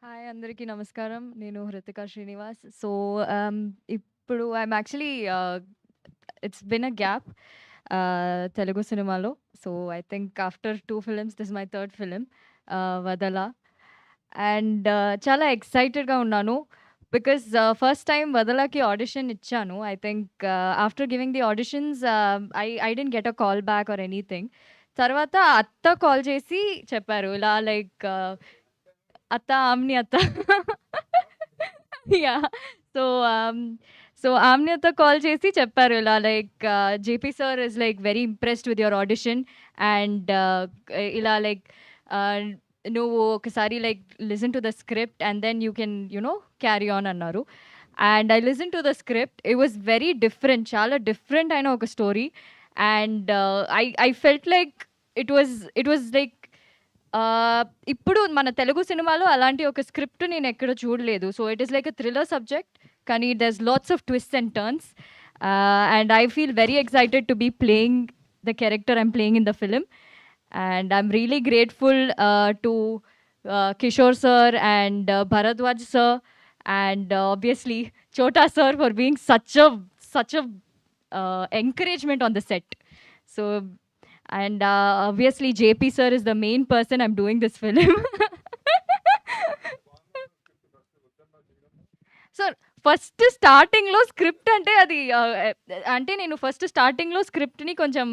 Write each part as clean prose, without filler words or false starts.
Hi అందరికీ నమస్కారం. నేను హృతిక శ్రీనివాస్. సో, ఇప్పుడు I'm actually it's been a gap Telugu సినిమాలో. So, I think after 2 films this is my third film 'Vadhala'. And చాలా ఎక్సైటెడ్‌గా ఉన్నాను. బికాజ్ ఫస్ట్ టైమ్ 'వదల'కి ఆడిషన్ ఇచ్చాను. I think after giving the auditions I didn't get a call back or anything. తర్వాత అత్త call చేసి చెప్పారు. ఇలా లైక్ అత్త, ఆమ్ని అత్త. యాహ్! సో, ఆమ్ని అత్త కాల్ చేసి చెప్పారు ఇలా like JP sir is like very impressed with your audition and ఇలా లైక్ నువ్వు ఒకసారి like listen to the script and then you can carry on అన్నారు. And I listen to the script. It was very different. చాలా different అయిన ఒక story. And I felt like it was like ఇప్పుడు మన తెలుగు సినిమాలో అలాంటి ఒక స్క్రిప్ట్ నేను ఎక్కడ చూడలేదు. So it is like a thriller subject, కానీ there's lots of twists and turns. And I feel very excited to be playing the character I'm playing in the film. And I'm really grateful to Kishore sir and Bharadwaj sir and obviously Chota sir for being such a encouragement on the set. So, and obviously JP sir is the main person I'm doing this film. So first స్టార్టింగ్‌లో script అంటే అది అంటే నేను first స్టార్టింగ్‌లో స్క్రిప్ట్‌ని కొంచెం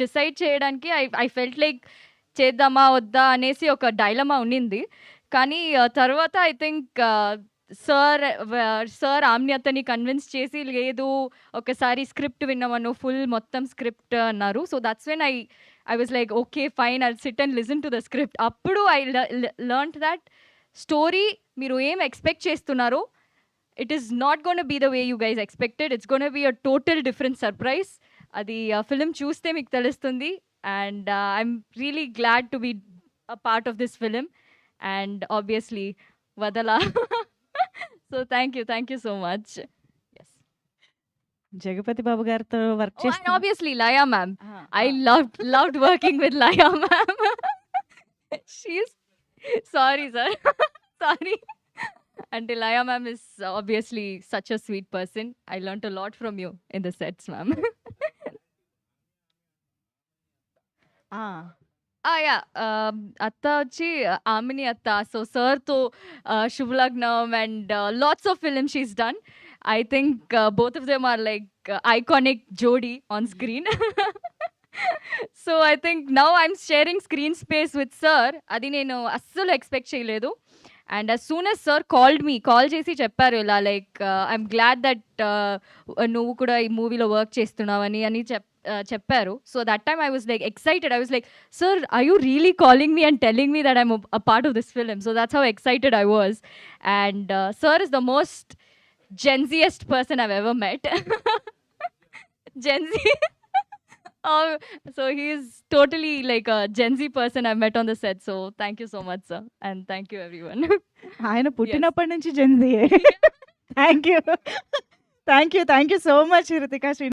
decide చేయడానికి I felt like చేద్దామా? వద్దా? అనేసి ఒక డైలమా ఉండింది. కానీ తర్వాత ఐ థింక్ సార్ ఆమ్ని అత్తని కన్విన్స్ చేసి లేదు ఒకసారి స్క్రిప్ట్ విన్నామను ఫుల్ మొత్తం స్క్రిప్ట్ అన్నారు. So that's when I was like okay fine I'll sit and listen to the script. అప్పుడు ఐ లెర్న్డ్ దట్ స్టోరీ మీరు ఏం ఎక్స్‌పెక్ట్ చేస్తున్నారో it is not going to be the way you guys expected. It's going to be a total different surprise. Adi film చూస్తే మీకు తెలుస్తుంది. And I'm really glad to be a part of this film and obviously Vadala. So thank you so much. Yes. Jagapathi బాబు గారితో work And చేస్తూ obviously Laya ma'am. I loved working with Laya ma'am. She's sorry sir. Sorry. And Laya ma'am is obviously such a sweet person. I learnt a lot from you in the sets, ma'am. Yeah. అత్త వచ్చి ఆమిని అత్త. So సార్తో Subhalagnam and lots of film she's done. I think both of them are like iconic jodi on screen. So I think now I'm sharing screen space with sir. అది నేను అస్సలు expect చేయలేదు. అండ్ as soon as sir called me, call చేసి చెప్పారు ఇలా like I'm glad that నువ్వు కూడా ఈ మూవీలో వర్క్ చేస్తున్నావని అని చెప్పారు. So that time I was like excited. I was like sir are you really calling me and telling me that I'm a part of this film. So that's how excited I was. And sir is the most genziest person I've ever met. Gen Z. So he is totally like a Gen Z person I've met on the set. So thank you so much, sir. And thank you, everyone. ఆయన పుట్టినప్పటి నుంచి జెన్జీయే. Thank you so much Hrithika Shri